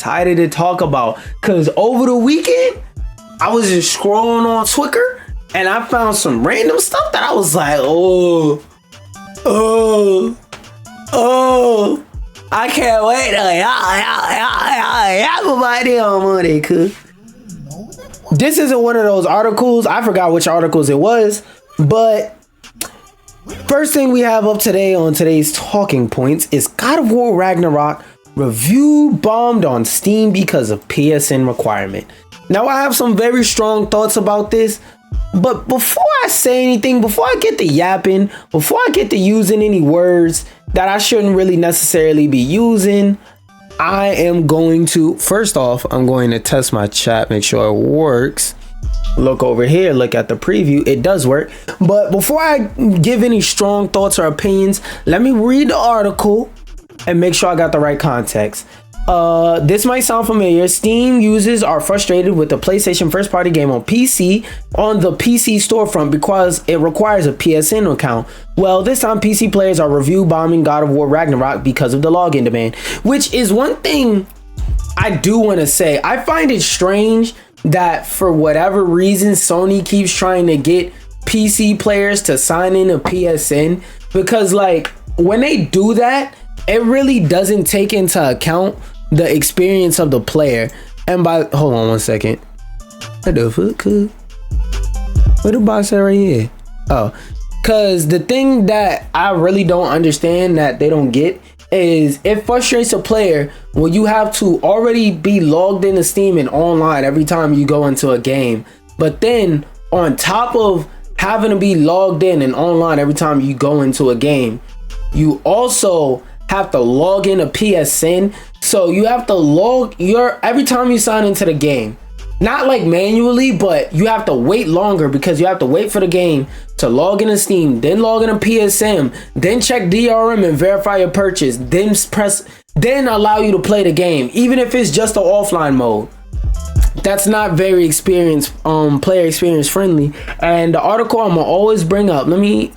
excited to talk about. Cause over the weekend, I was just scrolling on Twitter and I found some random stuff that I was like, oh, I can't wait to my damn money, cuz. This isn't one of those articles. I forgot which articles it was, but first thing we have up today on today's talking points is God of War Ragnarok review bombed on Steam because of PSN requirement. Now I have some very strong thoughts about this, but before I say anything, before I get to yapping, before I get to using any words that I shouldn't really necessarily be using, I am going to, first off, I'm going to test my chat, make sure it works. Look over here, look at the preview, it does work. But before I give any strong thoughts or opinions, let me read the article and make sure I got the right context. This might sound familiar. Steam users are frustrated with the PlayStation first party game on PC on the PC storefront because it requires a PSN account. Well, this time PC players are review bombing God of War Ragnarok because of the login demand, which is one thing I do want to say. I find it strange that for whatever reason Sony keeps trying to get PC players to sign in a PSN, because like when they do that, it really doesn't take into account the experience of the player. And by, hold on one second. What the fuck? What the box at right here? Oh, cause the thing that I really don't understand that they don't get is it frustrates a player when you have to already be logged into Steam and online every time you go into a game. But then on top of having to be logged in and online every time you go into a game, you also have to log in a PSN. So you have to log every time you sign into the game, not like manually, but you have to wait longer because you have to wait for the game to log into Steam, then log into PSN, then check DRM and verify your purchase, then allow you to play the game, even if it's just the offline mode. That's not very player experience friendly. And the article I'm gonna always bring up, let me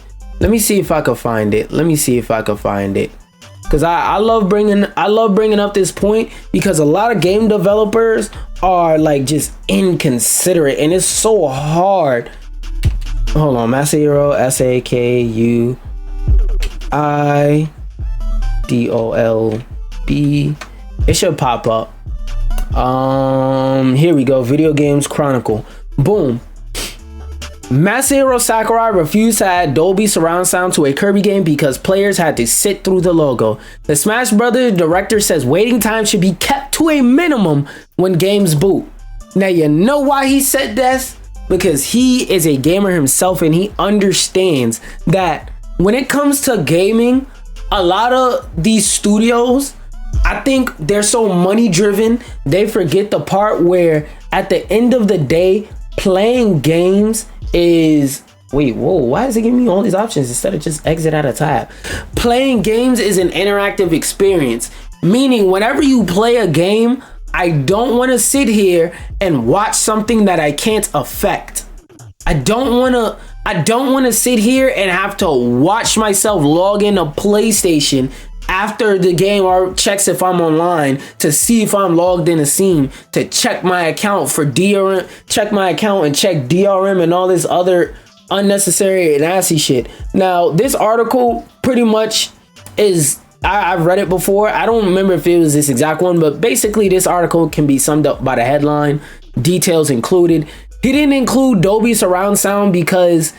see if I can find it. Because I love bringing up this point because a lot of game developers are like just inconsiderate, and it's so hard. Hold on, Masahiro, SAKUIDOLB. It should pop up. Here we go. Video Games Chronicle. Boom. Masahiro Sakurai refused to add Dolby surround sound to a Kirby game because players had to sit through the logo. The Smash Brothers director says waiting time should be kept to a minimum when games boot. Now you know why he said this? Because he is a gamer himself and he understands that when it comes to gaming, a lot of these studios, I think they're so money driven, they forget the part where at the end of the day, playing games is, why is it giving me all these options instead of just exit out of tab? Playing games is an interactive experience, meaning whenever you play a game, I don't want to sit here and watch something that I can't affect. I don't want to sit here and have to watch myself log in a PlayStation after the game or checks if I'm online to see if I'm logged in a Steam, to check my account for DRM, check my account and check DRM and all this other unnecessary and nasty shit. Now, this article pretty much is, I've read it before. I don't remember if it was this exact one, but basically this article can be summed up by the headline, details included. He didn't include Dolby surround sound because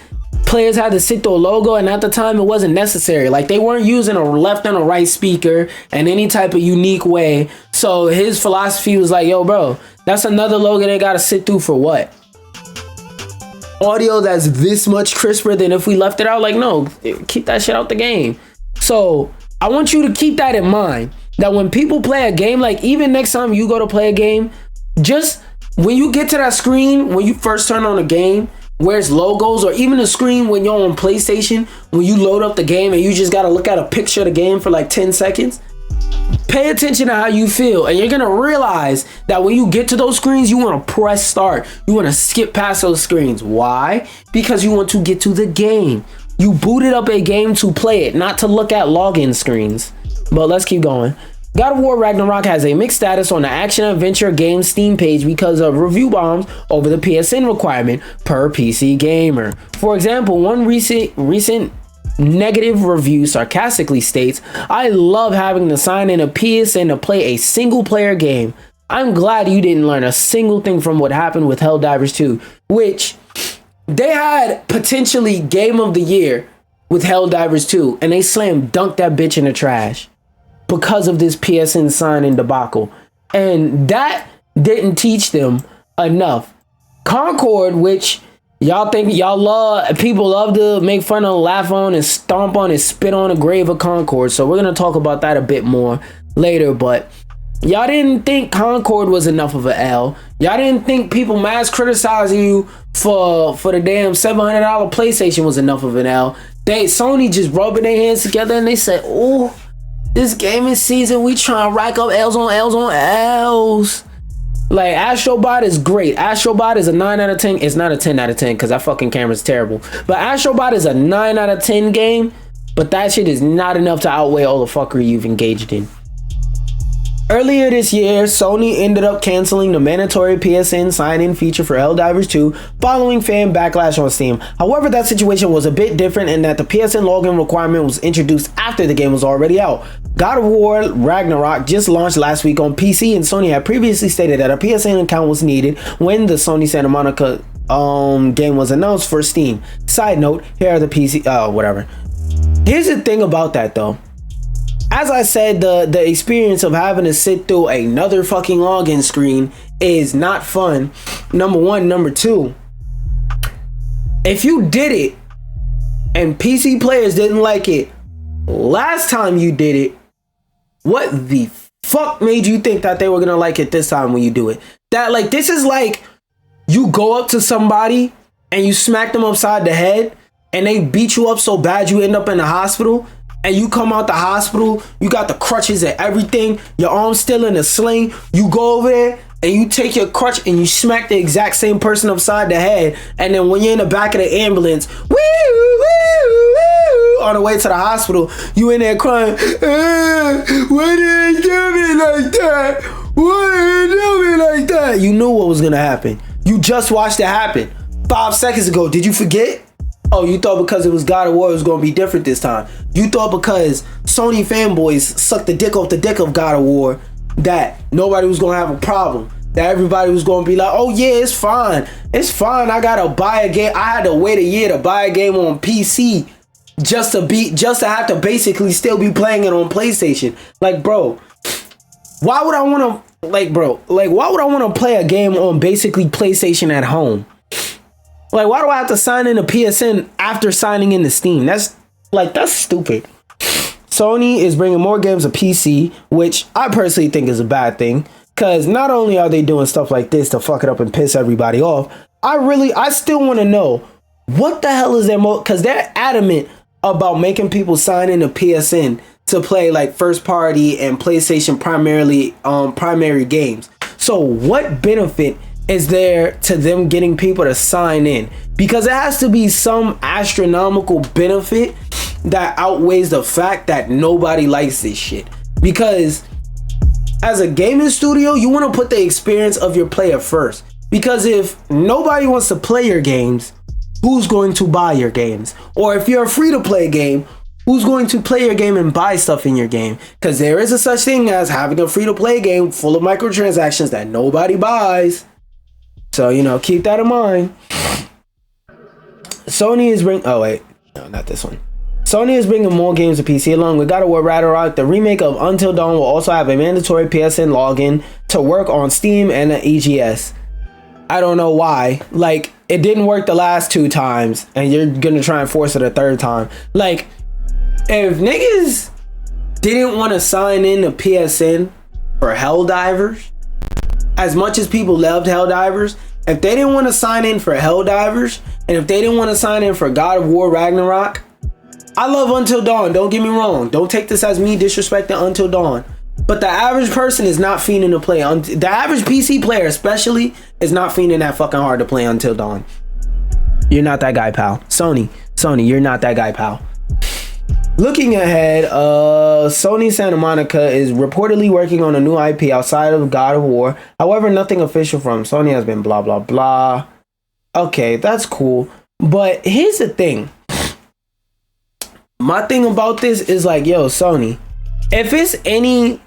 players had to sit through a logo, and at the time it wasn't necessary. Like they weren't using a left and a right speaker in any type of unique way. So his philosophy was like, yo bro, that's another logo they gotta sit through for what? Audio that's this much crisper than if we left it out? Like no, keep that shit out the game. So I want you to keep that in mind, that when people play a game, like even next time you go to play a game, just when you get to that screen, when you first turn on a game, where's logos, or even a screen when you're on PlayStation, when you load up the game and you just gotta look at a picture of the game for like 10 seconds, pay attention to how you feel, and you're gonna realize that when you get to those screens, you want to press start. You want to skip past those screens. Why? Because you want to get to the game. You booted up a game to play it, not to look at login screens. But let's keep going. God of War Ragnarok has a mixed status on the action adventure game Steam page because of review bombs over the PSN requirement per PC Gamer. For example, one recent negative review sarcastically states, "I love having to sign in a PSN to play a single player game. I'm glad you didn't learn a single thing from what happened with Helldivers 2, which they had potentially game of the year with Helldivers 2, and they slam dunked that bitch in the trash because of this PSN sign-in debacle. And that didn't teach them enough. Concord, which y'all think people love to make fun of, laugh on, and stomp on and spit on the grave of Concord. So we're gonna talk about that a bit more later, but y'all didn't think Concord was enough of an L. Y'all didn't think people mass criticizing you for the damn $700 PlayStation was enough of an L. Sony just rubbing their hands together and they said, "Oh, this gaming season, we trying to rack up L's on L's on L's." Like, Astrobot is great. Astrobot is a 9 out of 10. It's not a 10 out of 10 because that fucking camera's terrible. But Astrobot is a 9 out of 10 game. But that shit is not enough to outweigh all the fuckery you've engaged in. Earlier this year, Sony ended up canceling the mandatory PSN sign-in feature for Helldivers 2 following fan backlash on Steam. However, that situation was a bit different in that the PSN login requirement was introduced after the game was already out. God of War Ragnarok just launched last week on PC, and Sony had previously stated that a PSN account was needed when the Sony Santa Monica game was announced for Steam. Side note, here are the PC, whatever. Here's the thing about that though. As I said, the experience of having to sit through another fucking login screen is not fun. Number one. Number two, if you did it and PC players didn't like it last time you did it, what the fuck made you think that they were gonna like it this time when you do it? That, like, this is like you go up to somebody and you smack them upside the head and they beat you up so bad you end up in the hospital. And you come out the hospital, you got the crutches and everything, your arm's still in a sling. You go over there and you take your crutch and you smack the exact same person upside the head. And then when you're in the back of the ambulance, woo, woo, woo, on the way to the hospital, you in there crying, why did you do me like that? Why did you do me like that? You knew what was gonna happen. You just watched it happen 5 seconds ago. Did you forget? Oh, you thought because it was God of War it was going to be different this time. You thought because Sony fanboys sucked the dick off the dick of God of War that nobody was going to have a problem. That everybody was going to be like, oh yeah, it's fine. It's fine. I got to buy a game. I had to wait a year to buy a game on PC just to have to basically still be playing it on PlayStation. Like, bro, why would I want to, why would I want to play a game on basically PlayStation at home? Like, why do I have to sign in a PSN after signing into Steam? That's stupid. Sony is bringing more games to PC, which I personally think is a bad thing. Because not only are they doing stuff like this to fuck it up and piss everybody off, I still want to know what the hell is their because they're adamant about making people sign into PSN to play like first party and PlayStation primary games. So what benefit is there to them getting people to sign in? Because it has to be some astronomical benefit that outweighs the fact that nobody likes this shit. Because as a gaming studio, you want to put the experience of your player first. Because if nobody wants to play your games, who's going to buy your games? Or if you're a free-to-play game, who's going to play your game and buy stuff in your game? Because there is a such thing as having a free-to-play game full of microtransactions that nobody buys. So, keep that in mind. Sony is bringing... Oh, wait. No, not this one. Sony is bringing more games to PC along with God of War Ragnarok. The remake of Until Dawn will also have a mandatory PSN login to work on Steam and the EGS. I don't know why. Like, it didn't work the last 2 times, and you're gonna try and force it a 3rd time. Like, if niggas didn't want to sign in to PSN for Helldivers, as much as people loved Helldivers, if they didn't want to sign in for Helldivers, and if they didn't want to sign in for God of War Ragnarok, I love Until Dawn, don't get me wrong. Don't take this as me disrespecting Until Dawn. But the average person is not fiending to play. The average PC player especially is not fiending that fucking hard to play Until Dawn. You're not that guy, pal. Sony, you're not that guy, pal. Looking ahead, Sony Santa Monica is reportedly working on a new IP outside of God of War. However, nothing official from Sony has been blah, blah, blah. Okay, that's cool. But here's the thing. My thing about this is like, yo, Sony, if it's any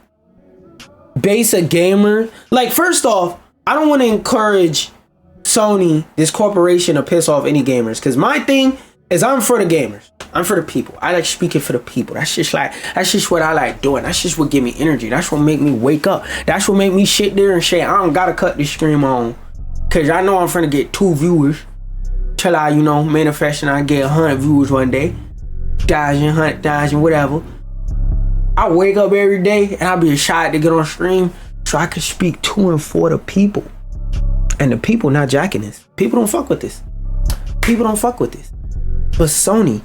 basic gamer, like, first off, I don't want to encourage Sony, this corporation, to piss off any gamers. Because my thing is I'm for the gamers. I'm for the people. I like speaking for the people. That's just what I like doing. That's just what give me energy. That's what make me wake up. That's what make me sit there and say, I don't gotta cut the stream on. Cause I know I'm finna get 2 viewers. Till I, manifest and I get 100 viewers one day. 1,000, 100,000, whatever. I wake up every day and I be excited to get on stream so I can speak to and for the people. And the people not jacking this. People don't fuck with this. People don't fuck with this. But Sony,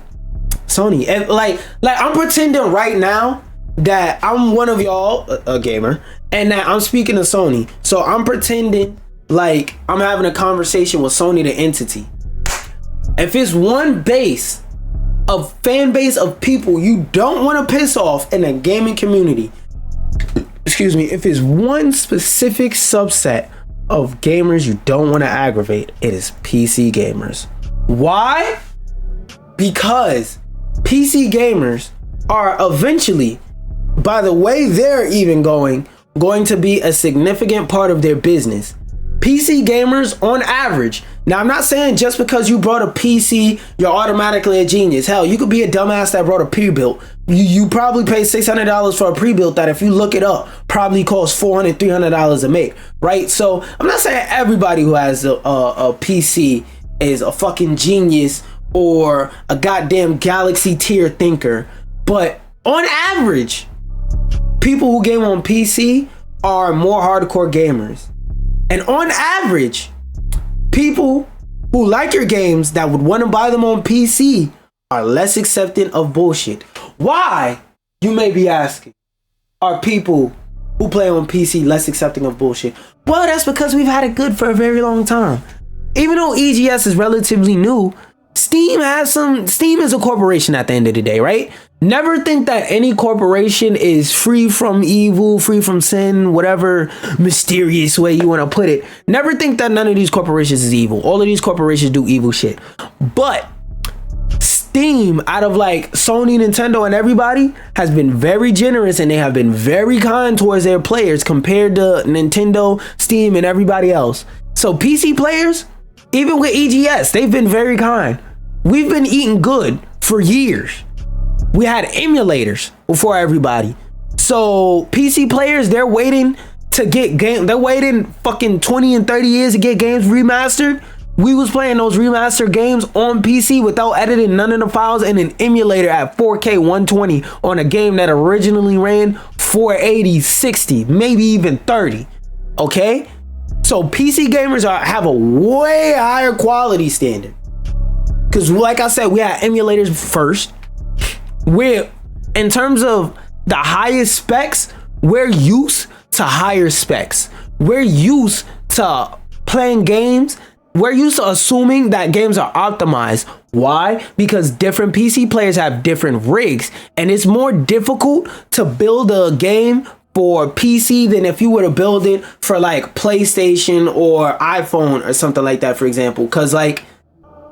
like I'm pretending right now that I'm one of y'all, a gamer, and that I'm speaking to Sony. So I'm pretending like I'm having a conversation with Sony, the entity. If it's one fan base of people you don't want to piss off in the gaming community, excuse me, if it's one specific subset of gamers you don't want to aggravate, it is PC gamers. Why? Because PC gamers are eventually, by the way they're even going to be a significant part of their business. PC gamers on average, now I'm not saying just because you brought a PC you're automatically a genius. Hell, you could be a dumbass that brought a pre-built. You probably paid $600 for a pre-built that, if you look it up, probably costs $400, $300 to make, right? So I'm not saying everybody who has a PC is a fucking genius or a goddamn galaxy tier thinker, but on average, people who game on PC are more hardcore gamers. And on average, people who like your games that would want to buy them on PC are less accepting of bullshit. Why, you may be asking, are people who play on PC less accepting of bullshit? Well, that's because we've had it good for a very long time. Even though EGS is relatively new, Steam is a corporation at the end of the day, right? Never think that any corporation is free from evil, free from sin, whatever mysterious way you want to put it. Never think that none of these corporations is evil. All of these corporations do evil shit. But Steam, out of like Sony, Nintendo, and everybody, has been very generous, and they have been very kind towards their players compared to Nintendo, Steam, and everybody else. So PC players, even with EGS, they've been very kind. We've been eating good for years. We had emulators before everybody. So PC players, they're waiting to get game. They're waiting fucking 20 and 30 years to get games remastered. We was playing those remastered games on PC without editing none of the files in an emulator at 4K 120 on a game that originally ran 480, 60, maybe even 30. Okay? So PC gamers have a way higher quality standard. Because like I said, we had emulators first. In terms of the highest specs, we're used to higher specs. We're used to playing games. We're used to assuming that games are optimized. Why? Because different PC players have different rigs, and it's more difficult to build a game for PC than if you were to build it for like PlayStation or iPhone or something like that, for example. Because like,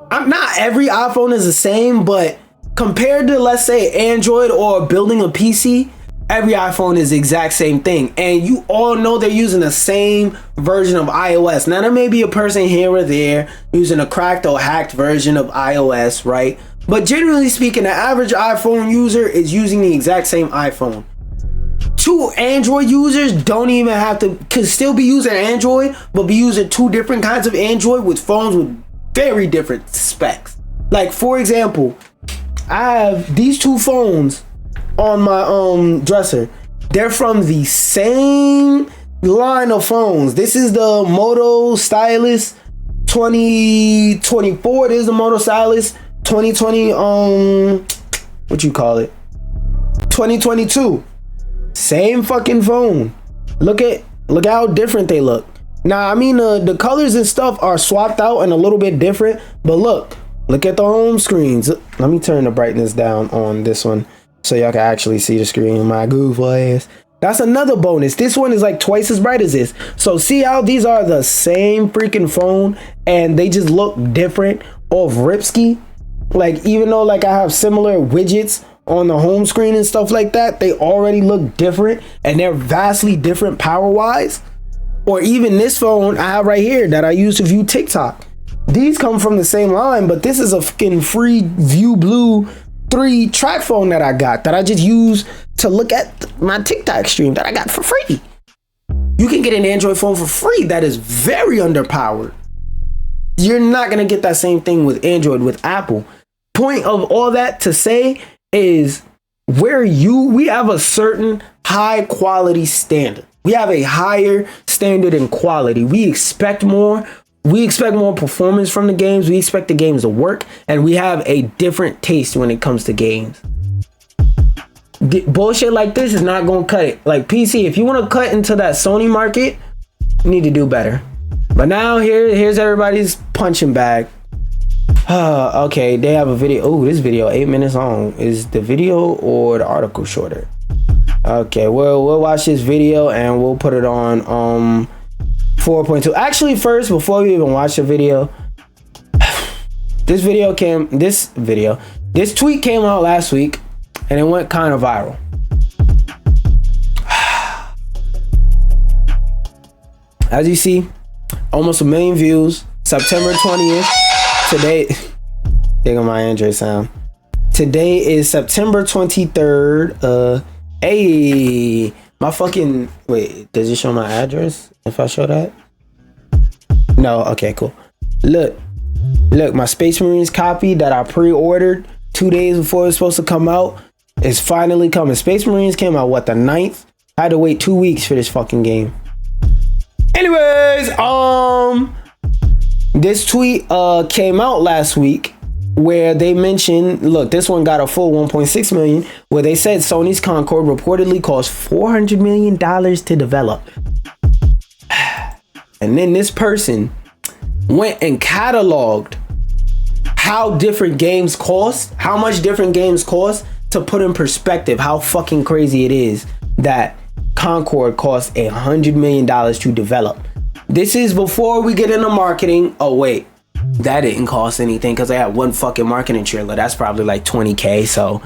not every iPhone is the same, but compared to, let's say, Android or building a PC, every iPhone is the exact same thing. And you all know they're using the same version of iOS. Now, there may be a person here or there using a cracked or hacked version of iOS, right? But generally speaking, the average iPhone user is using the exact same iPhone. Two Android users don't even have to, could still be using Android, but be using two different kinds of Android with phones with very different specs. Like, for example, I have these two phones on my dresser. They're from the same line of phones. This is the Moto Stylus 2024. This is the Moto Stylus 2020. What you call it? 2022. Same fucking phone. Look how different they look. Now, I mean, the colors and stuff are swapped out and a little bit different, but look at the home screens. Let me turn the brightness down on this one. so y'all can actually see the screen. My goofy ass. That's another bonus. This one is like twice as bright as this. So see how these are the same freaking phone and they just look different off Ripski? Like, even though like I have similar widgets on the home screen and stuff like that, they already look different and they're vastly different power wise. Or even this phone I have right here that I use to view TikTok. These come from the same line, but this is a fucking free View Blue 3 track phone that I got that I just use to look at my TikTok stream that I got for free. You can get an Android phone for free that is very underpowered. You're not gonna get that same thing with Android with Apple. Point of all that to say is we have a certain high quality standard. We have a higher standard in quality. We expect more. We expect more performance from the games. We expect the games to work, and we have a different taste when it comes to games. Bullshit like this is not gonna cut it. Like PC, if you want to cut into that Sony market, you need to do better. But now here's everybody's punching bag. Okay, they have a video. Oh, this video 8 minutes long. Is the video or the article shorter? Okay, we'll watch this video and we'll put it on 4.2. Actually, first, before we even watch the video, this tweet came out last week and it went kind of viral. As you see, almost 1 million views. September 20th. Today, think of my Android sound. Today is September 23rd. Hey, my fucking, wait, does it show my address if I show that? No, okay, cool. Look, my Space Marines copy that I pre-ordered 2 days before it was supposed to come out is finally coming. Space Marines came out, what, the 9th? I had to wait 2 weeks for this fucking game. Anyways, this tweet came out last week where they mentioned, look, this one got a full 1.6 million, where they said Sony's Concord reportedly cost $400 million to develop. And then this person went and cataloged how different games cost, how much different games cost, to put in perspective how fucking crazy it is that Concord cost $100 million to develop. This is before we get into marketing. Oh wait, that didn't cost anything because I had one fucking marketing trailer. That's probably like 20K, so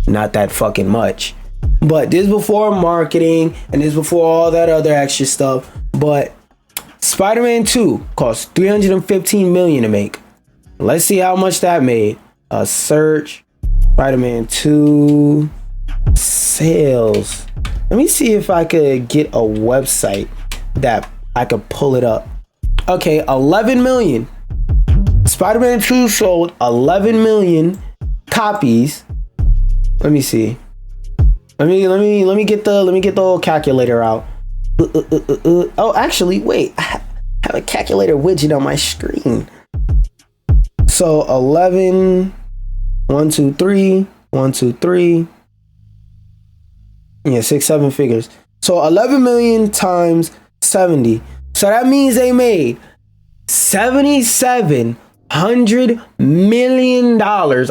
not that fucking much. But this is before marketing and this is before all that other extra stuff. But Spider-Man 2 cost $315 million to make. Let's see how much that made. Search Spider-Man 2 sales. Let me see if I could get a website that I could pull it up. Okay, 11 million. Spider-Man 2 sold 11 million copies. Let me see. Let me get the old calculator out. Oh, actually, wait. I have a calculator widget on my screen. So 11, 1, 2, 3, 1, 2, 3. Yeah, 6, 7 figures. So 11 million times 70. So that means they made $7,700 million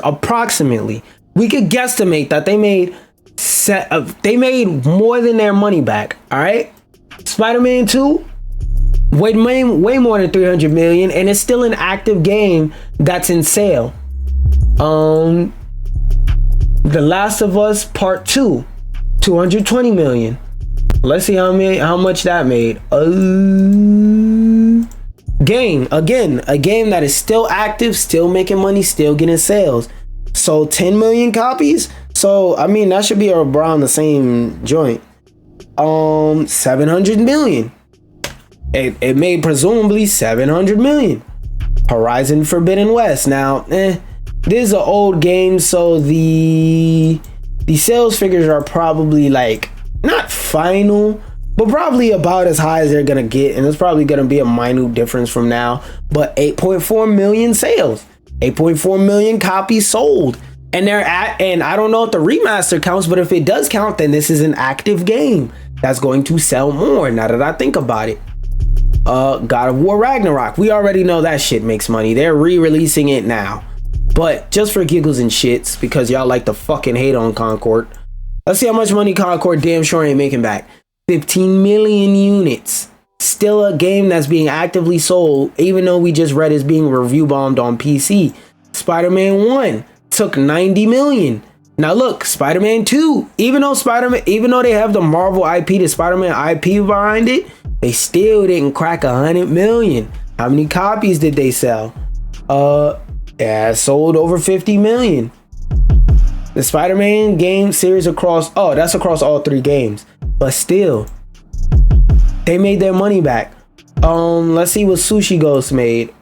approximately. We could guesstimate that they made more than their money back. All right, Spider-Man 2 way more than 300 million, and it's still an active game that's in sale. The Last of Us Part 2, 220 million. Let's see how much that made. Game, again, a game that is still active, still making money, still getting sales. So 10 million copies. So I mean, that should be around the same joint. 700 million. It made presumably 700 million. Horizon Forbidden West. Now, this is an old game, so the sales figures are probably like not final, but probably about as high as they're gonna get, and it's probably gonna be a minute difference from now. But 8.4 million sales, 8.4 million copies sold, and and I don't know if the remaster counts, but if it does count, then this is an active game that's going to sell more. Now that I think about it, God of War Ragnarok, we already know that shit makes money. They're re-releasing it now, but just for giggles and shits, because y'all like to fucking hate on Concord. Let's see how much money Concord damn sure ain't making back. 15 million units. Still a game that's being actively sold, even though we just read it's being review bombed on PC. Spider-Man 1 took 90 million. Now look, Spider-Man 2, even though they have the Marvel IP, the Spider-Man IP behind it, they still didn't crack 100 million. How many copies did they sell? Yeah, it sold over 50 million. The Spider-Man game series across all 3 games, but still, they made their money back. Let's see what Sushi Ghost made.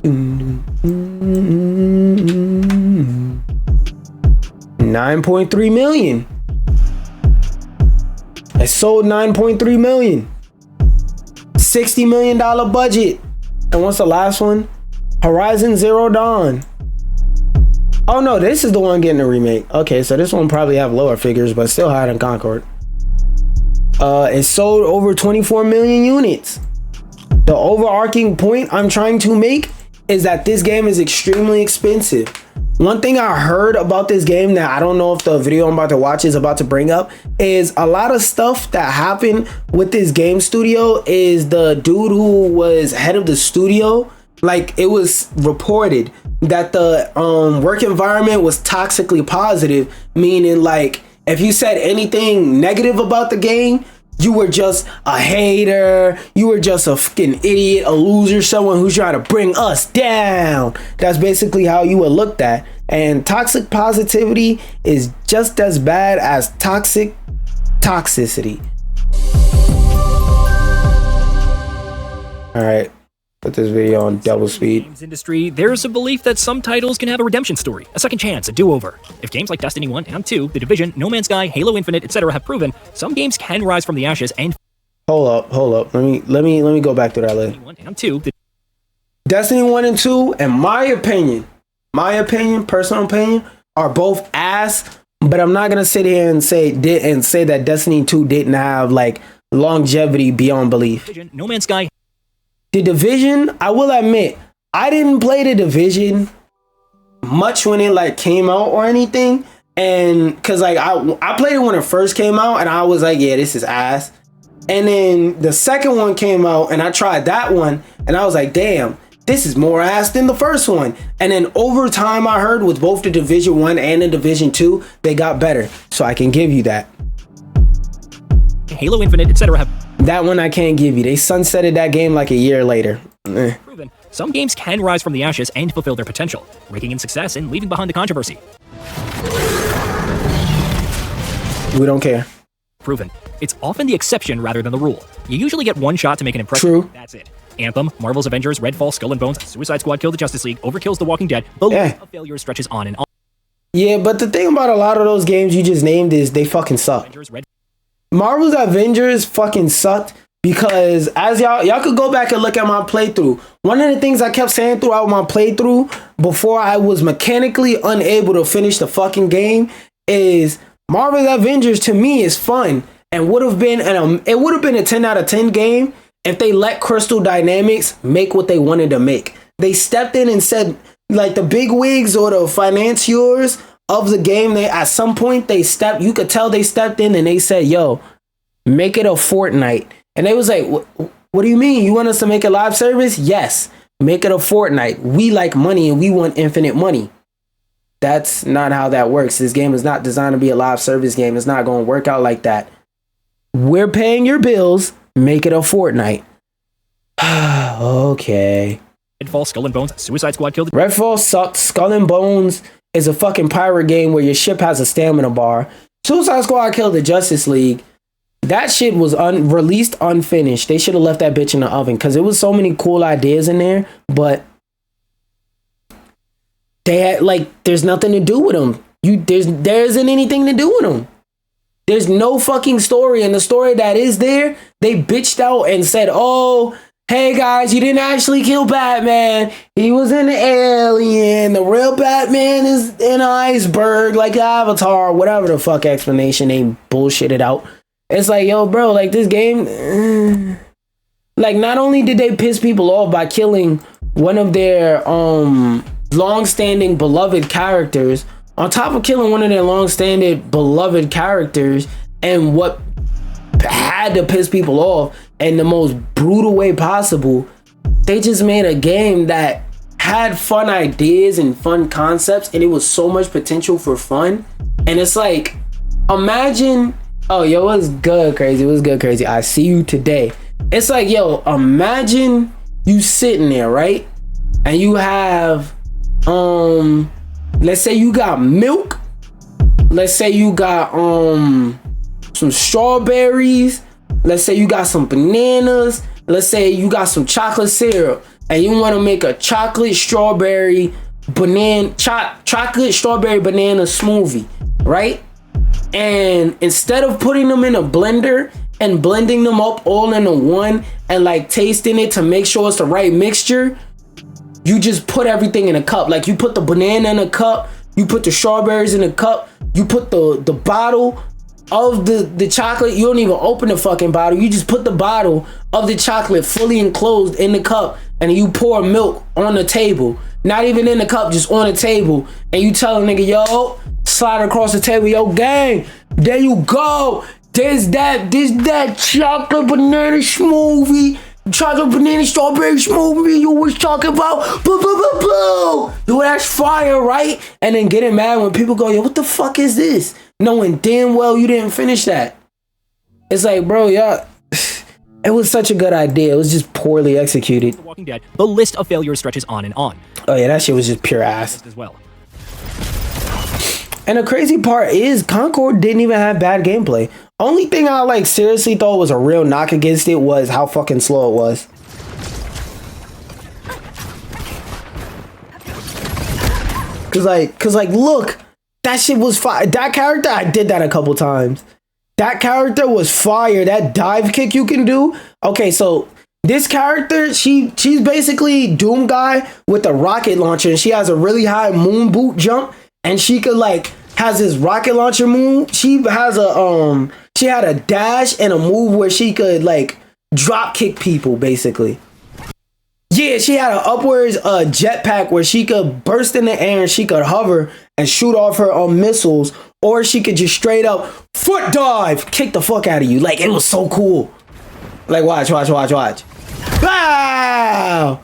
9.3 million. It sold 9.3 million. $60 million budget. And what's the last one? Horizon Zero Dawn. Oh no, this is the one getting a remake. Okay, so this one probably have lower figures, but still higher than Concord. It sold over 24 million units. The overarching point I'm trying to make is that this game is extremely expensive. One thing I heard about this game that I don't know if the video I'm about to watch is about to bring up is a lot of stuff that happened with this game studio is the dude who was head of the studio, like it was reported that the work environment was toxically positive, meaning like if you said anything negative about the game, you were just a hater, you were just a fucking idiot, a loser, someone who's trying to bring us down. That's basically how you were looked at. And toxic positivity is just as bad as toxicity. All right, put this video on double speed. Games industry, there's a belief that some titles can have a redemption story, a second chance, a do-over. If games like Destiny 1 and 2, The Division, No Man's Sky, Halo Infinite, etc. have proven, some games can rise from the ashes and... Hold up. Let me go back to that later. Destiny 1 and 2, in my opinion, personal opinion, are both ass, but I'm not gonna sit here and say that Destiny 2 didn't have like longevity beyond belief. No Man's Sky. The Division, I will admit, I didn't play The Division much when it like came out or anything, and cause like I played it when it first came out, and I was like, yeah, this is ass. And then the second one came out, and I tried that one, and I was like, damn, this is more ass than the first one. And then over time, I heard with both the Division 1 and the Division 2, they got better. So I can give you that. Halo Infinite, etc. have... That one I can't give you. They sunsetted that game like a year later. Proven, some games can rise from the ashes and fulfill their potential, raking in success and leaving behind the controversy. We don't care. Proven, it's often the exception rather than the rule. You usually get one shot to make an impression. True. That's it. Anthem, Marvel's Avengers, Redfall, Skull and Bones, Suicide Squad Kill the Justice League, Overkill's The Walking Dead. The list of failures stretches on and on. Yeah, but the thing about a lot of those games you just named is they fucking suck. Marvel's Avengers fucking sucked because as y'all could go back and look at my playthrough. One of the things I kept saying throughout my playthrough before I was mechanically unable to finish the fucking game is Marvel's Avengers to me is fun and would have been it would have been a 10 out of 10 game if they let Crystal Dynamics make what they wanted to make. They stepped in and said, like the big wigs or the financiers of the game, they at some point you could tell they stepped in and they said, yo, make it a Fortnite. And they was like, what do you mean? You want us to make a live service? Yes, make it a Fortnite. We like money and we want infinite money. That's not how that works. This game is not designed to be a live service game. It's not going to work out like that. We're paying your bills. Make it a Fortnite. Okay. Redfall, Skull and Bones, Suicide Squad Kill the... Redfall sucked. Skull and Bones is a fucking pirate game where your ship has a stamina bar. Suicide Squad Kill the Justice League. That shit was released unfinished. They should have left that bitch in the oven because there was so many cool ideas in there, but they had like there's nothing to do with them. There isn't anything to do with them. There's no fucking story, and the story that is there, they bitched out and said, oh, hey guys, you didn't actually kill Batman. He was an alien. The real Batman is an iceberg, like Avatar, whatever the fuck explanation they bullshitted out. It's like, yo, bro, like this game, like not only did they piss people off by killing one of their long-standing beloved characters On top of killing one of their long-standing beloved characters and what had to piss people off in the most brutal way possible, they just made a game that had fun ideas and fun concepts, and it was so much potential for fun. And it's like, imagine, oh, yo, what's good, Crazy? What's good, Crazy? I see you today. It's like, yo, imagine you sitting there, right? And you have, let's say you got milk. Let's say you got, some strawberries. Let's say you got some bananas. Let's say you got some chocolate syrup. And you want to make a chocolate strawberry banana smoothie, right? And instead of putting them in a blender and blending them up all into one and like tasting it to make sure it's the right mixture, you just put everything in a cup. Like you put the banana in a cup, you put the strawberries in a cup, you put the bottle of the chocolate. You don't even open the fucking bottle. You just put the bottle of the chocolate fully enclosed in the cup, and you pour milk on the table. Not even in the cup, just on the table. And you tell a nigga, yo, slide across the table, yo, gang, there you go. There's that chocolate banana smoothie. Chocolate banana strawberry smoothie you was talking about. Boo, boo, boo, boo. Yo, that's fire, right? And then getting mad when people go, yo, what the fuck is this? Knowing damn well you didn't finish that. It's like, bro, yeah, it was such a good idea. It was just poorly executed. Walking Dead, the list of failures stretches on and on. Oh yeah, that shit was just pure ass. As well. And the crazy part is Concord didn't even have bad gameplay. Only thing I like seriously thought was a real knock against it was how fucking slow it was. Cause like look, that shit was fire. That character, I did that a couple times. That character was fire. That dive kick you can do. Okay, so this character, she's basically Doom guy with a rocket launcher, and she has a really high moon boot jump, and she could like has this rocket launcher move. She has a she had a dash and a move where she could like drop kick people basically. Yeah, she had an upwards jetpack where she could burst in the air and she could hover and shoot off her missiles, or she could just straight up foot dive, kick the fuck out of you. Like, it was so cool. Like, watch. Wow!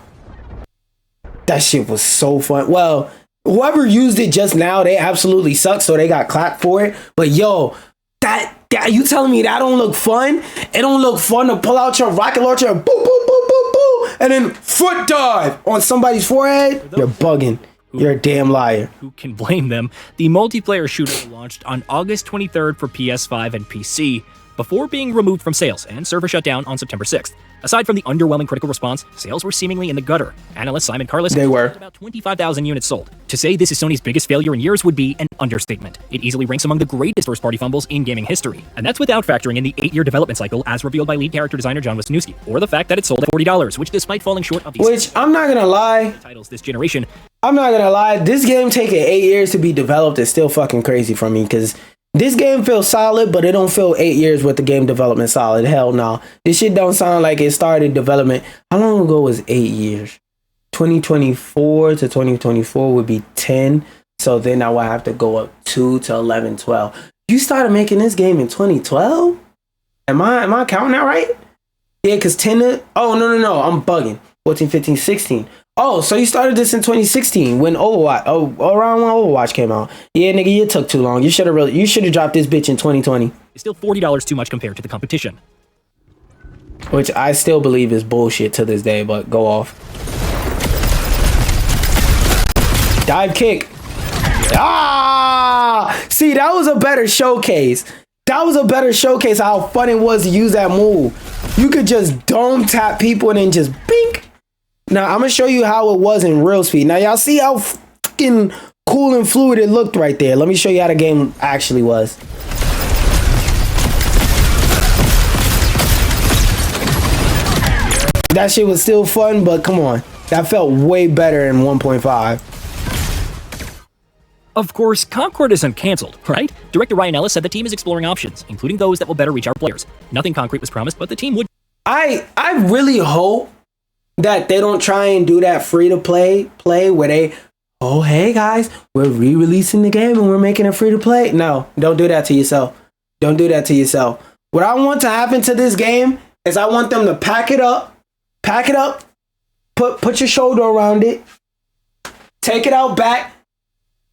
That shit was so fun. Well, whoever used it just now, they absolutely suck, so they got clapped for it. But yo, that you telling me that don't look fun? It don't look fun to pull out your rocket launcher and boop, boop, boop, boop, boop, and then foot dive on somebody's forehead? You're bugging. You're a damn liar. Who can blame them? The multiplayer shooter launched on August 23rd for PS5 and PC, before being removed from sales and server shut down on September 6th. Aside from the underwhelming critical response, sales were seemingly in the gutter. Analyst Simon Carless were about 25,000 units sold. To say this is Sony's biggest failure in years would be an understatement. It easily ranks among the greatest first-party fumbles in gaming history. And that's without factoring in the 8-year development cycle as revealed by lead character designer John Wisniewski, or the fact that it sold at $40, which despite falling short of the Which, I'm not gonna lie, titles this generation, I'm not gonna lie, this game taking 8 years to be developed is still fucking crazy for me, because this game feels solid, but it don't feel 8 years with the game development solid. Hell no. This shit don't sound like it started development. How long ago was 8 years? 2024 to 2024 would be 10. So then I would have to go up 2 to 11, 12. You started making this game in 2012? Am I counting that right? Yeah, because 10 oh, no. I'm bugging. 14, 15, 16. Oh, so you started this in 2016 when Overwatch, around when Overwatch came out. Yeah, nigga, it took too long. You should have dropped this bitch in 2020. It's still $40 too much compared to the competition. Which I still believe is bullshit to this day, but go off. Dive kick. Ah! See, that was a better showcase. That was a better showcase how fun it was to use that move. You could just dome tap people and then just bink. Now, I'm going to show you how it was in real speed. Now, y'all see how fucking cool and fluid it looked right there. Let me show you how the game actually was. That shit was still fun, but come on. That felt way better in 1.5. Of course, Concord isn't cancelled, right? Director Ryan Ellis said the team is exploring options, including those that will better reach our players. Nothing concrete was promised, but the team would... I really hope that they don't try and do that free-to-play where they oh, hey guys, we're re-releasing the game and we're making it free to play. No, don't do that to yourself. Don't do that to yourself. What I want to happen to this game is I want them to pack it up, put your shoulder around it, take it out back.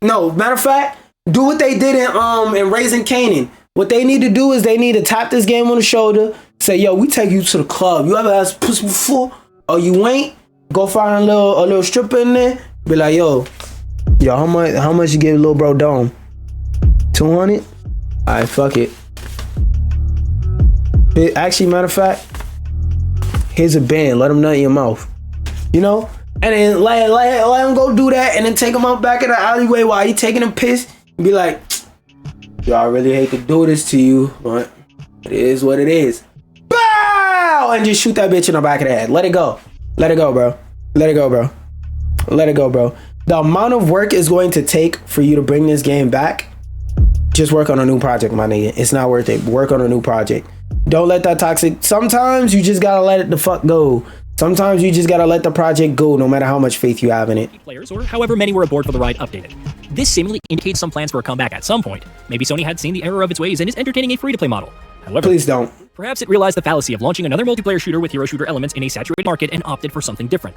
No, matter of fact, do what they did in Raising Kanan. What they need to do is they need to tap this game on the shoulder, say, yo, we take you to the club. You ever asked pussy before? Or you ain't? Go find a little stripper in there. Be like, yo, how much you give little bro Dome? 200? Alright, fuck it. Actually, matter of fact, here's a band. Let him nut in your mouth. You know? And then let him go do that and then take him out back in the alleyway while he taking a piss and be like, yo, I really hate to do this to you, but it is what it is. Bow! And just shoot that bitch in the back of the head. Let it go. Let it go, bro. Let it go, bro. Let it go, bro. The amount of work is going to take for you to bring this game back. Just work on a new project, my nigga. It's not worth it. Work on a new project. Don't let that toxic. Sometimes you just gotta let it the fuck go. Sometimes you just gotta let the project go, no matter how much faith you have in it. Players, or however many were aboard for the ride, updated. This seemingly indicates some plans for a comeback at some point. Maybe Sony had seen the error of its ways and is entertaining a free-to-play model. However, please don't. Perhaps it realized the fallacy of launching another multiplayer shooter with hero shooter elements in a saturated market and opted for something different.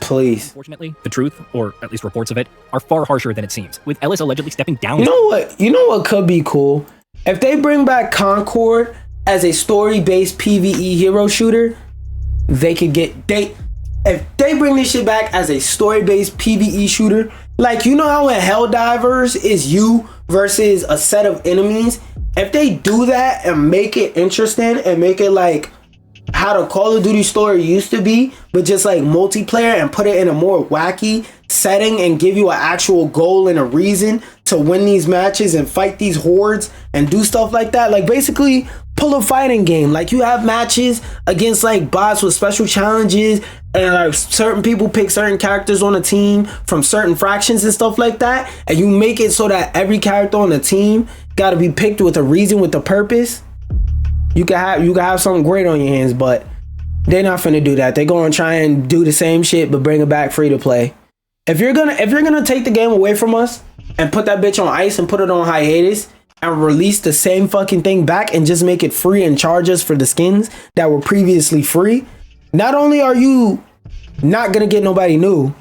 Please. Unfortunately, the truth, or at least reports of it, are far harsher than it seems, with Ellis allegedly stepping down. You know what? You know what could be cool? If they bring back Concord as a story-based PvE hero shooter, they could get if they bring this shit back as a story-based PvE shooter, like, you know how in Helldivers is you versus a set of enemies? If they do that and make it interesting and make it like how the Call of Duty story used to be, but just like multiplayer, and put it in a more wacky setting and give you an actual goal and a reason to win these matches and fight these hordes and do stuff like that, like basically pull a fighting game. Like, you have matches against like bots with special challenges, and like certain people pick certain characters on a team from certain fractions and stuff like that, and you make it so that every character on the team got to be picked with a reason, with a purpose. You can have something great on your hands, but they're not finna do that. They're gonna try and do the same shit but bring it back free to play. If you're gonna take the game away from us and put that bitch on ice and put it on hiatus and release the same fucking thing back and just make it free and charge us for the skins that were previously free, not only are you not gonna get nobody new.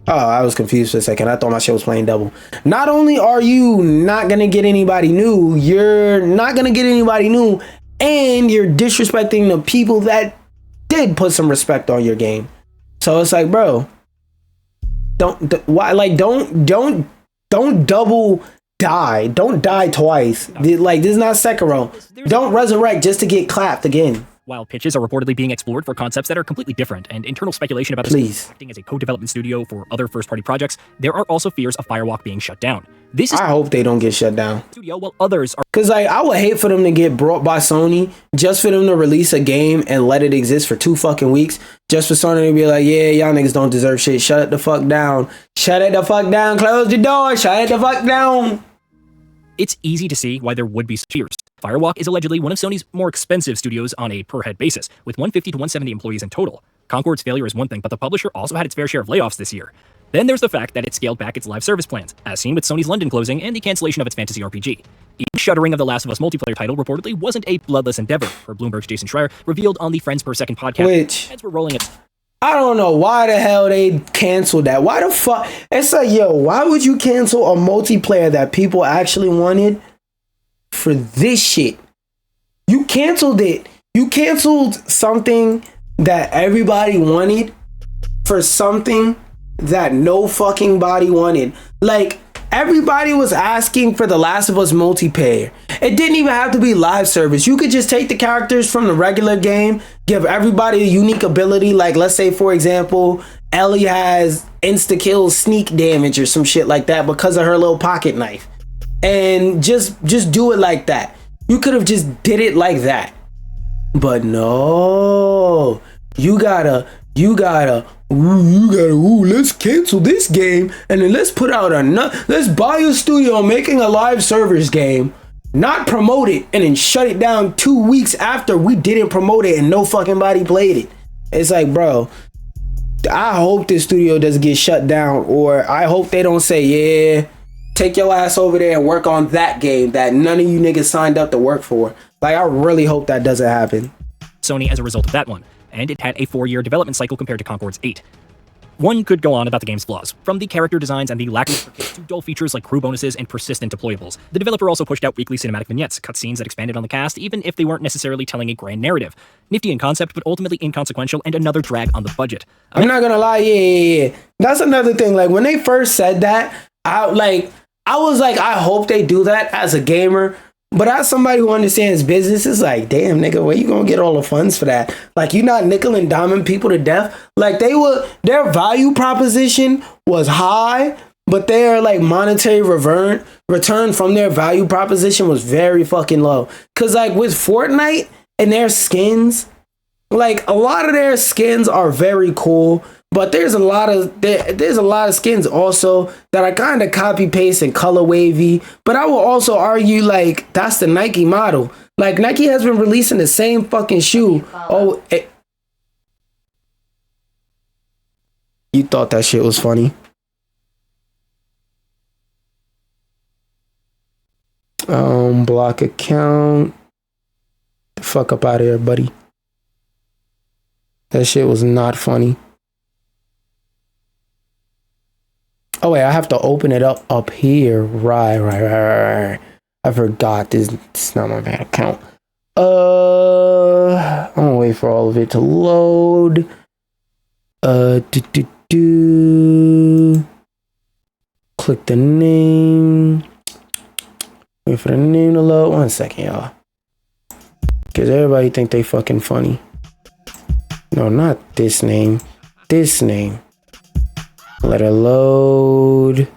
Oh, I was confused for a second. I thought my shit was playing double. Not only are you not gonna get anybody new, you're not gonna get anybody new, and you're disrespecting the people that did put some respect on your game. So it's like, bro, don't double die. Don't die twice. Like, this is not Sekiro. Don't resurrect just to get clapped again. While pitches are reportedly being explored for concepts that are completely different, and internal speculation about this acting as a co-development studio for other first-party projects, there are also fears of Firewalk being shut down. I hope they don't get shut down. Studio, while others are, cause like, I would hate for them to get brought by Sony just for them to release a game and let it exist for 2 fucking weeks, just for Sony to be like, yeah, y'all niggas don't deserve shit. Shut it the fuck down. Shut it the fuck down. Close the door. Shut it the fuck down. It's easy to see why there would be fears. Firewalk is allegedly one of Sony's more expensive studios on a per-head basis, with 150 to 170 employees in total. Concord's failure is one thing, but the publisher also had its fair share of layoffs this year. Then there's the fact that it scaled back its live service plans, as seen with Sony's London closing and the cancellation of its fantasy RPG. Even shuttering of the Last of Us multiplayer title reportedly wasn't a bloodless endeavor, per Bloomberg's Jason Schreier revealed on the Friends Per Second podcast. Which, heads were rolling at... I don't know why the hell they canceled that. Why the fuck? It's like, yo, why would you cancel a multiplayer that people actually wanted for this shit? You canceled it. You canceled something that everybody wanted for something that no fucking body wanted. Like, everybody was asking for the Last of Us multiplayer. It didn't even have to be live service. You could just take the characters from the regular game, give everybody a unique ability. Like, let's say, for example, Ellie has insta-kill sneak damage or some shit like that because of her little pocket knife. And just do it like that. You could have just did it like that. But no, you gotta, let's cancel this game and then let's put out let's buy a studio making a live service game, not promote it, and then shut it down 2 weeks after we didn't promote it and no fucking body played it. It's like, bro, I hope this studio doesn't get shut down, or I hope they don't say, yeah, take your ass over there and work on that game that none of you niggas signed up to work for. Like, I really hope that doesn't happen. Sony as a result of that one, and it had a 4-year development cycle compared to Concord's 8. One could go on about the game's flaws, from the character designs and the lackluster kit to dull features like crew bonuses and persistent deployables. The developer also pushed out weekly cinematic vignettes, cutscenes that expanded on the cast, even if they weren't necessarily telling a grand narrative. Nifty in concept, but ultimately inconsequential, and another drag on the budget. I'm not gonna lie, yeah. That's another thing. Like, when they first said that, I was like, I hope they do that as a gamer. But as somebody who understands business, it's like, damn, nigga, where you gonna get all the funds for that? Like, you not nickel and diming people to death. Like, their value proposition was high, but their like monetary return from their value proposition was very fucking low. Cause like with Fortnite and their skins, like a lot of their skins are very cool. But there's a lot of skins also that are kind of copy paste and color wavy. But I will also argue like that's the Nike model. Like Nike has been releasing the same fucking shoe. Oh, you thought that shit was funny? Block account. The fuck up out of here, buddy. That shit was not funny. Oh wait, I have to open it up here. Right. I forgot this is not my bad account. I'm gonna wait for all of it to load. Click the name. Wait for the name to load. 1 second, y'all. Cause everybody think they fucking funny. No, not this name. This name. Let it load.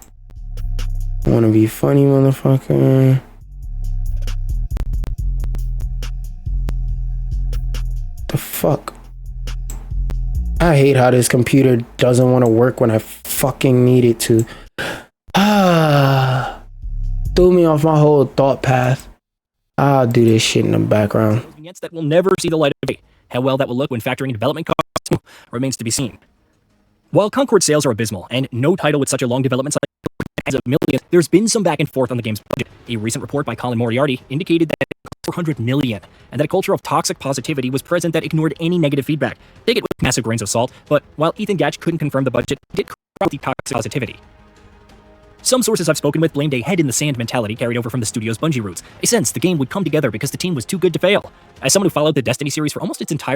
Wanna be funny, motherfucker. The fuck? I hate how this computer doesn't want to work when I fucking need it to. Threw me off my whole thought path. I'll do this shit in the background. Vignettes that will never see the light of day. How well that will look when factoring in development costs remains to be seen. While Concord sales are abysmal, and no title with such a long development cycle has a million, there's been some back and forth on the game's budget. A recent report by Colin Moriarty indicated that it cost $400 million, and that a culture of toxic positivity was present that ignored any negative feedback. Take it with massive grains of salt, but while Ethan Gatch couldn't confirm the budget, it did correct the toxic positivity. Some sources I've spoken with blamed a head-in-the-sand mentality carried over from the studio's Bungie roots, a sense the game would come together because the team was too good to fail. As someone who followed the Destiny series for almost its entire...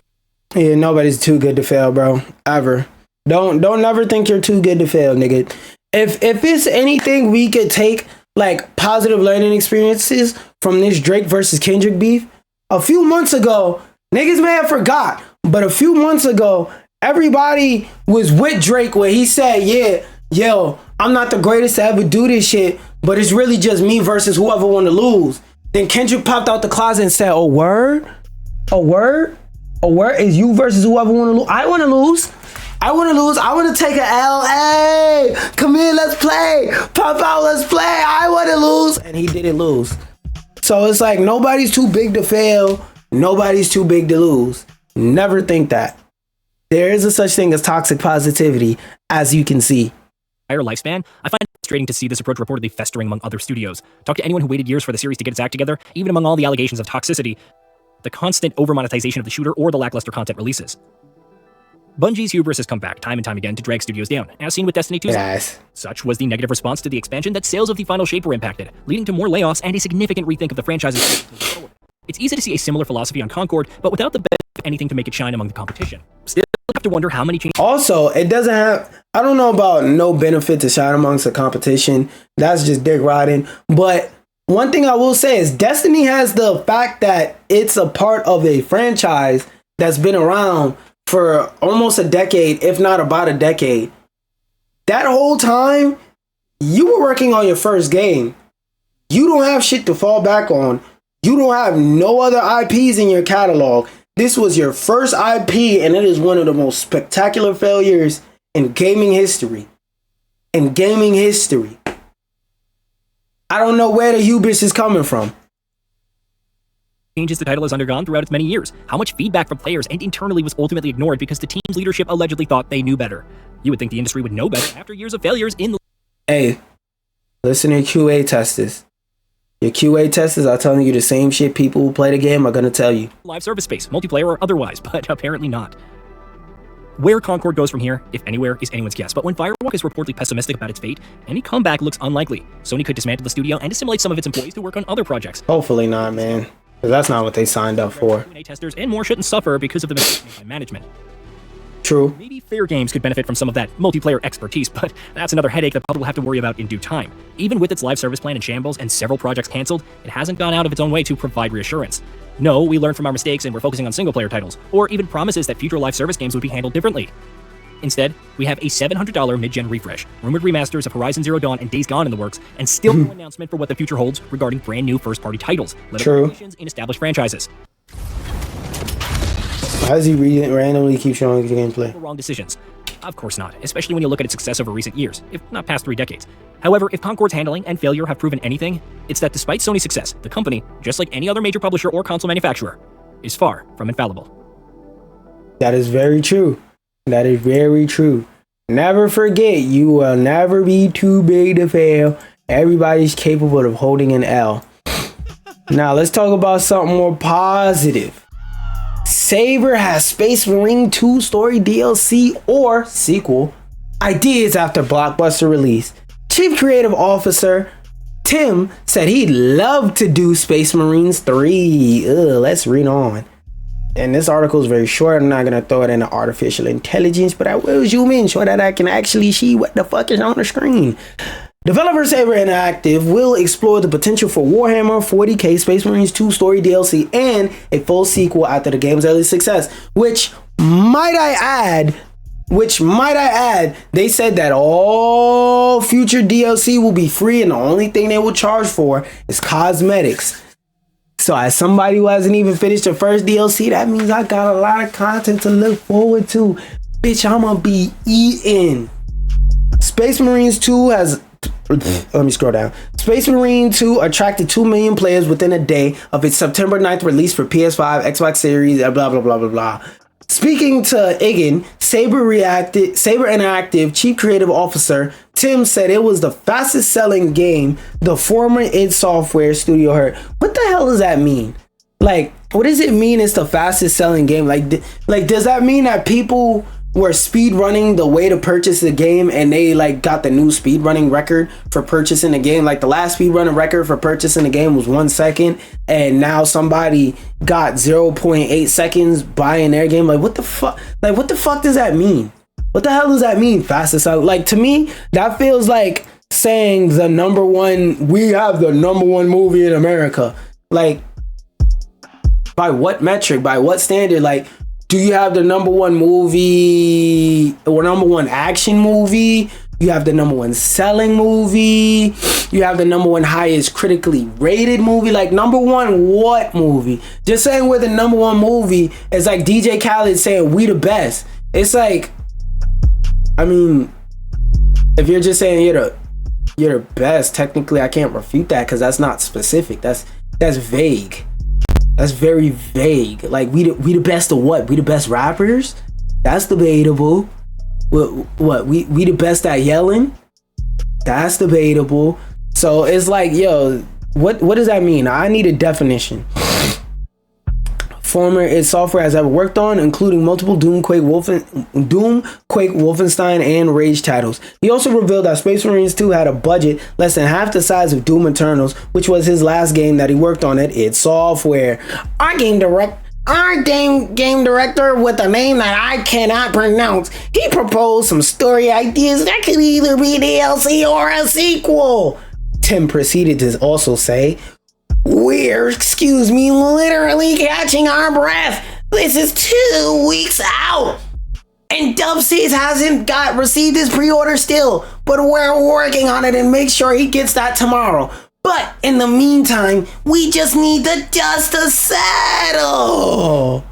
Yeah, nobody's too good to fail, bro. Ever. Don't never think you're too good to fail, nigga. If it's anything we could take like positive learning experiences from this Drake versus Kendrick beef, a few months ago, niggas may have forgot, but a few months ago, everybody was with Drake where he said, yeah, yo, I'm not the greatest to ever do this shit, but it's really just me versus whoever want to lose. Then Kendrick popped out the closet and said, oh, word? A word? A word is you versus whoever want to lose. I want to lose. I want to take a L. Hey, come here, let's play. Pop out, let's play. I want to lose. And he didn't lose. So it's like nobody's too big to fail. Nobody's too big to lose. Never think that. There is a such thing as toxic positivity, as you can see. Entire lifespan, I find it frustrating to see this approach reportedly festering among other studios. Talk to anyone who waited years for the series to get its act together, even among all the allegations of toxicity, the constant over-monetization of the shooter, or the lackluster content releases. Bungie's hubris has come back time and time again to drag studios down, as seen with Destiny 2's. Yes. Such was the negative response to the expansion that sales of the final shape were impacted, leading to more layoffs and a significant rethink of the franchise's forward. It's easy to see a similar philosophy on Concord, but without the benefit of anything to make it shine among the competition. Still, you have to wonder how many changes... Also, it doesn't have... I don't know about no benefit to shine amongst the competition. That's just dick riding. But one thing I will say is Destiny has the fact that it's a part of a franchise that's been around for almost a decade, if not about a decade. That whole time, you were working on your first game. You don't have shit to fall back on. You don't have no other IPs in your catalog. This was your first IP, and it is one of the most spectacular failures in gaming history. In gaming history. I don't know where the hubris is coming from. changes the title has undergone throughout its many years, how much feedback from players and internally was ultimately ignored because the team's leadership allegedly thought they knew better. You would think the industry would know better after years of failures in the... Hey, listen to QA testers. Your QA testers are telling you the same shit people who play the game are going to tell you. live service space, multiplayer or otherwise, but apparently not. Where Concord goes from here, if anywhere, is anyone's guess, but when Firewalk is reportedly pessimistic about its fate, any comeback looks unlikely. Sony could dismantle the studio and assimilate some of its employees to work on other projects. Hopefully not, man. 'Cause that's not what they signed up for. Q&A testers and more shouldn't suffer because of the mistakes made by management. True. Maybe Fair Games could benefit from some of that multiplayer expertise, but that's another headache that public will have to worry about in due time. Even with its live service plan in shambles and several projects cancelled, it hasn't gone out of its own way to provide reassurance. No, we learned from our mistakes and we're focusing on single-player titles, or even promises that future live service games would be handled differently. Instead, we have a $700 mid-gen refresh, rumored remasters of Horizon Zero Dawn and Days Gone in the works, and still no announcement for what the future holds regarding brand new first-party titles, let alone in established franchises. How does he randomly keep showing the gameplay? Wrong decisions. Of course not, especially when you look at its success over recent years, if not past 3 decades. However, if Concord's handling and failure have proven anything, it's that despite Sony's success, the company, just like any other major publisher or console manufacturer, is far from infallible. That is very true. That is very true. Never forget, you will never be too big to fail. Everybody's capable of holding an L. Now, let's talk about something more positive. Saber has Space Marine 2 story DLC or sequel ideas after blockbuster release. Chief Creative Officer Tim said he'd love to do Space Marines 3. Let's read on. And this article is very short. I'm not going to throw it into artificial intelligence, but I will zoom in so that I can actually see what the fuck is on the screen. Developer Saber Interactive will explore the potential for Warhammer 40k Space Marines 2 story DLC and a full sequel after the game's early success, which might I add, they said that all future DLC will be free and the only thing they will charge for is cosmetics. So as somebody who hasn't even finished the first DLC, that means I got a lot of content to look forward to. Bitch, I'm gonna be eating. Space Marines 2 has... Let me scroll down. Space Marine 2 attracted 2 million players within a day of its September 9th release for PS5, Xbox Series, blah, blah, blah, blah, blah. Speaking to Igan, Saber Interactive Chief Creative Officer Tim said it was the fastest selling game the former id Software studio heard. What the hell does that mean? Like, what does it mean it's the fastest selling game? Like, does that mean that people were speed running the way to purchase the game and they like got the new speed running record for purchasing the game? Like the last speed running record for purchasing the game was 1 second, and now somebody got 0.8 seconds buying their game. Like what the fuck? Like what the fuck does that mean? What the hell does that mean? Fastest selling? Like to me, that feels like saying we have the number one movie in America. Like by what metric? By what standard? Like, do you have the number one movie or number one action movie? You have the number one selling movie. You have the number one highest critically rated movie. Like number one what movie? Just saying we're the number one movie is like DJ Khaled saying we the best. It's like, I mean, if you're just saying you're the best, technically I can't refute that because that's not specific. That's vague. That's very vague. Like we the best of what? We the best rappers? That's debatable. What? We the best at yelling? That's debatable. So it's like, yo, what does that mean? I need a definition. Former id Software has ever worked on, including multiple Doom, Quake, Wolfenstein, and Rage titles. He also revealed that Space Marines 2 had a budget less than half the size of Doom Eternals, which was his last game that he worked on at id Software. Our game director with a name that I cannot pronounce, he proposed some story ideas that could either be DLC or a sequel. Tim proceeded to also say, we're literally catching our breath. This is 2 weeks out. And Dubsys hasn't received his pre-order still, but we're working on it and make sure he gets that tomorrow. But in the meantime, we just need the dust to settle.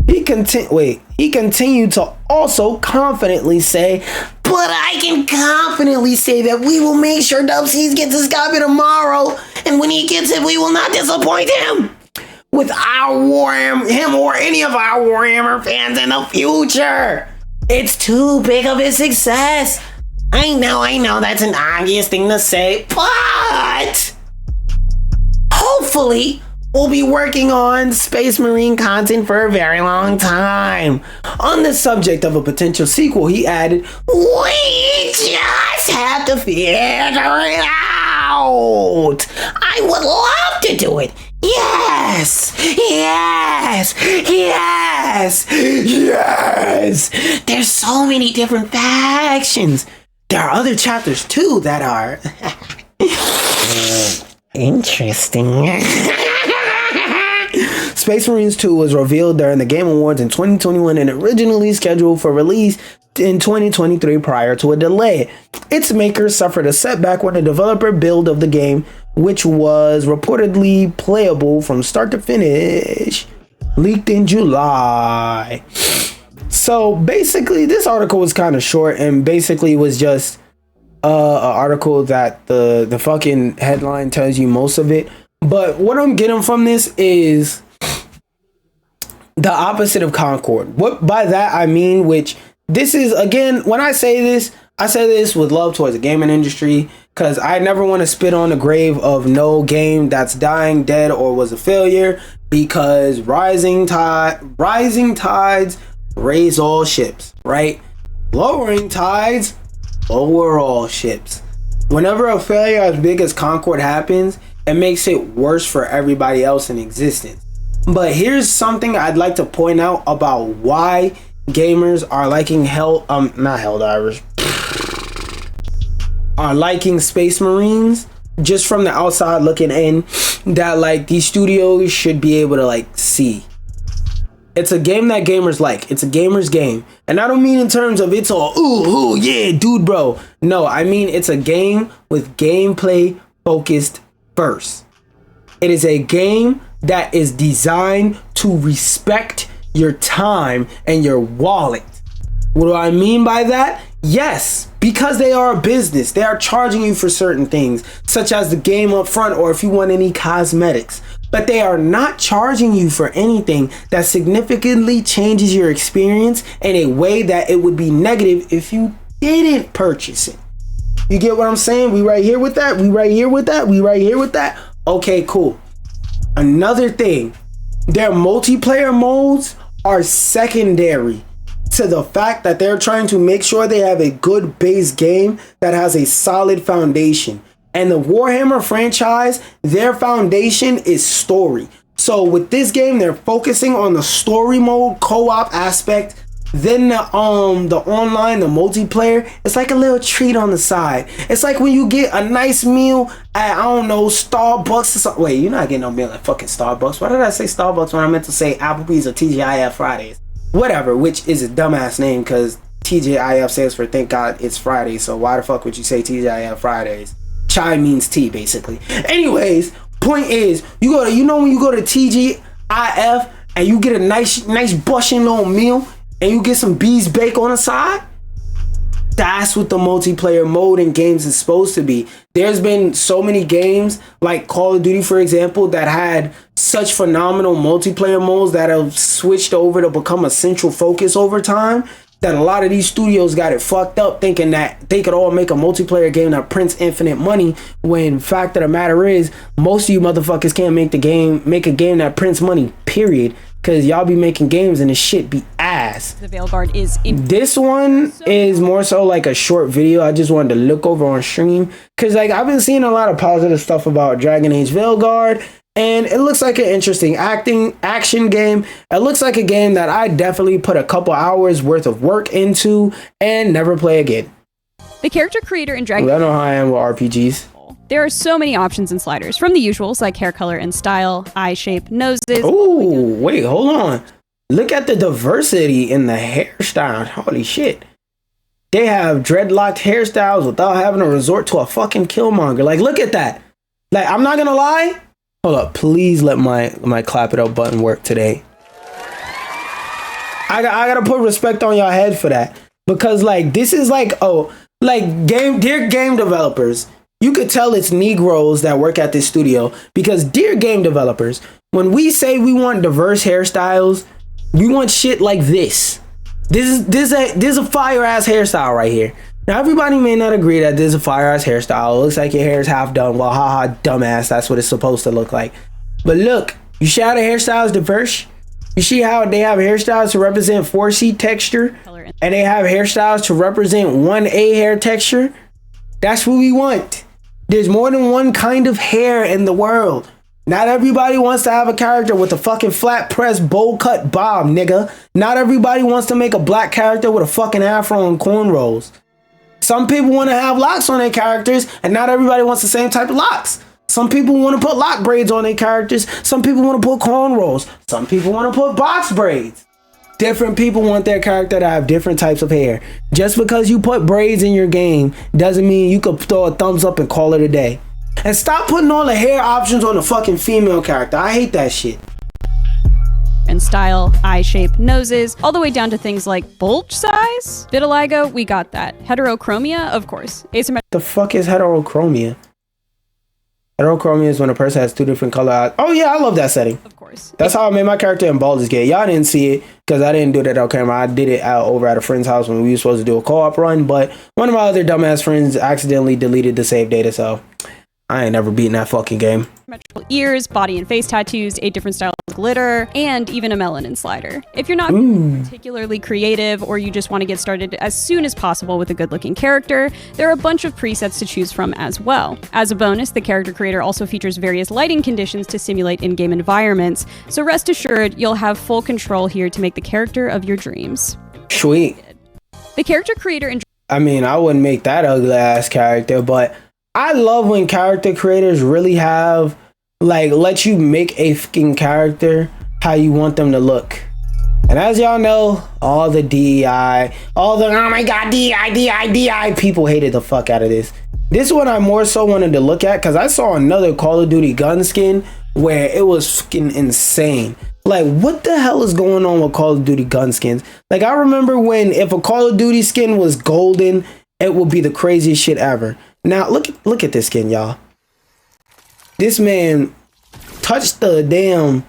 He continued to also confidently say, but I can confidently say that we will make sure Dubsys gets his copy tomorrow, and when he gets it, we will not disappoint him. with our Warhammer, him or any of our Warhammer fans in the future. It's too big of a success. I know, that's an obvious thing to say, but hopefully we'll be working on Space Marine content for a very long time. On the subject of a potential sequel, he added, we just have to figure it out. I would love to do it. Yes! There's so many different factions. There are other chapters too that are interesting. Space Marines 2 was revealed during the Game Awards in 2021 and originally scheduled for release in 2023 prior to a delay. Its makers suffered a setback when the developer build of the game, which was reportedly playable from start to finish, leaked in July. So basically this article was kind of short and basically was just an article that the fucking headline tells you most of it. But what I'm getting from this is the opposite of Concord. What by that I mean, which this is, again, when I say this with love towards the gaming industry, because I never want to spit on the grave of no game that's dying, dead, or was a failure, because rising tides raise all ships, right? Lowering tides lower all ships. Whenever a failure as big as Concord happens, it makes it worse for everybody else in existence. But here's something I'd like to point out about why gamers are liking are liking Space Marines, just from the outside looking in, that like these studios should be able to like see. It's a game that gamers like. It's a gamer's game. And I don't mean in terms of it's all, ooh, yeah, dude, bro. No, I mean it's a game with gameplay focused first. It is a game that is designed to respect your time and your wallet. What do I mean by that? Yes, because they are a business. They are charging you for certain things, such as the game up front or if you want any cosmetics. But they are not charging you for anything that significantly changes your experience in a way that it would be negative if you didn't purchase it. You get what I'm saying? We right here with that. Okay, cool. Another thing, their multiplayer modes are secondary to the fact that they're trying to make sure they have a good base game that has a solid foundation. And the Warhammer franchise, their foundation is story. So with this game, they're focusing on the story mode, co-op aspect. Then the online, the multiplayer, it's like a little treat on the side. It's like when you get a nice meal at, I don't know, Starbucks or something. Wait, you're not getting no meal at fucking Starbucks. Why did I say Starbucks when I meant to say Applebee's or TGIF Fridays? Whatever, which is a dumbass name because TGIF stands for Thank God It's Friday. So why the fuck would you say TGIF Fridays? Chai means tea, basically. Anyways, point is, when you go to TGIF and you get a nice bushing little meal and you get some bees bake on the side, that's what the multiplayer mode in games is supposed to be. There's been so many games like Call of Duty, for example, that had such phenomenal multiplayer modes that have switched over to become a central focus over time, that a lot of these studios got it fucked up thinking that they could all make a multiplayer game that prints infinite money, when fact of the matter is most of you motherfuckers can't make a game that prints money, period, because y'all be making games and the shit be ass. The Veilguard is this one is more so like a short video I just wanted to look over on stream, because like I've been seeing a lot of positive stuff about Dragon Age Veilguard, and it looks like an interesting action game. It looks like a game that I definitely put a couple hours worth of work into and never play again. the character creator in Dragon. I know how I am with RPGs. There are so many options and sliders, from the usuals like hair color and style, eye shape, noses. Oh, wait, hold on. Look at the diversity in the hairstyle. Holy shit. They have dreadlocked hairstyles without having to resort to a fucking Killmonger. Like, look at that. Like, I'm not gonna lie. Hold up, please let my clap it up button work today. I gotta put respect on y'all head for that. Because, like, this is like, dear game developers, you could tell it's Negroes that work at this studio. Because, dear game developers, when we say we want diverse hairstyles, we want shit like this. This is a fire ass hairstyle right here. Now everybody may not agree that this is a fire ass hairstyle. It looks like your hair is half done. Well, haha, dumbass. That's what it's supposed to look like. But look, you see how the hairstyle is diverse? You see how they have hairstyles to represent 4C texture, and they have hairstyles to represent 1A hair texture? That's what we want. There's more than one kind of hair in the world. Not everybody wants to have a character with a fucking flat press bowl cut bob, nigga. Not everybody wants to make a black character with a fucking afro and cornrows. Some people want to have locks on their characters, and not everybody wants the same type of locks. Some people want to put lock braids on their characters. Some people want to put cornrows. Some people want to put box braids. Different people want their character to have different types of hair. Just because you put braids in your game doesn't mean you could throw a thumbs up and call it a day. And stop putting all the hair options on the fucking female character. I hate that shit. And style, eye shape, noses, all the way down to things like bulge size. Vitiligo, we got that. Heterochromia, of course. Asymmetric. The fuck is heterochromia? Heterochromia is when a person has two different color eyes. Oh yeah, I love that setting. Of course. That's how I made my character in Baldur's Gate. Y'all didn't see it because I didn't do that on camera. I did it over at a friend's house when we were supposed to do a co-op run. But one of my other dumbass friends accidentally deleted the save data, so I ain't never beaten that fucking game. Symmetrical ears, body and face tattoos, 8 different styles of glitter, and even a melanin slider. If you're not particularly creative or you just want to get started as soon as possible with a good-looking character, there are a bunch of presets to choose from as well. As a bonus, the character creator also features various lighting conditions to simulate in-game environments, so rest assured you'll have full control here to make the character of your dreams. Sweet. The character creator I mean, I wouldn't make that ugly ass character, but I love when character creators really have, like, let you make a fucking character how you want them to look. And as y'all know, all the DEI, all the, oh my god, DEI people hated the fuck out of this. This one I more so wanted to look at because I saw another Call of Duty gun skin where it was fucking insane. Like, what the hell is going on with Call of Duty gun skins? Like, I remember when if a Call of Duty skin was golden, it would be the craziest shit ever. Now, look at this skin, y'all. This man touched the damn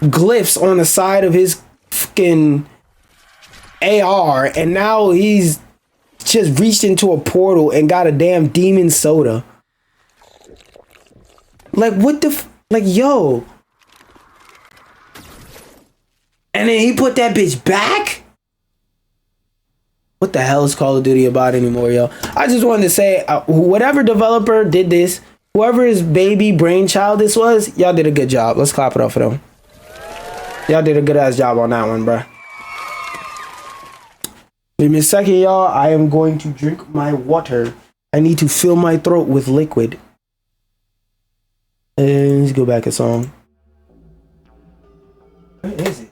glyphs on the side of his fucking AR, and now he's just reached into a portal and got a damn demon soda. Like, what the like, yo. And then he put that bitch back? What the hell is Call of Duty about anymore, yo? I just wanted to say, whatever developer did this, whoever's baby brainchild this was, y'all did a good job. Let's clap it up for them. Y'all did a good ass job on that one, bruh. Give me a second, y'all. I am going to drink my water. I need to fill my throat with liquid. And let's go back a song. Where is it?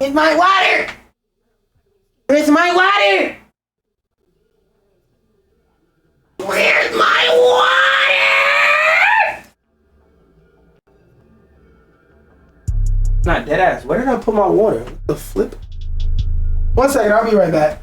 It's my water! Where's my water? Where's my water? Not dead ass. Where did I put my water? What the flip? 1 second, I'll be right back.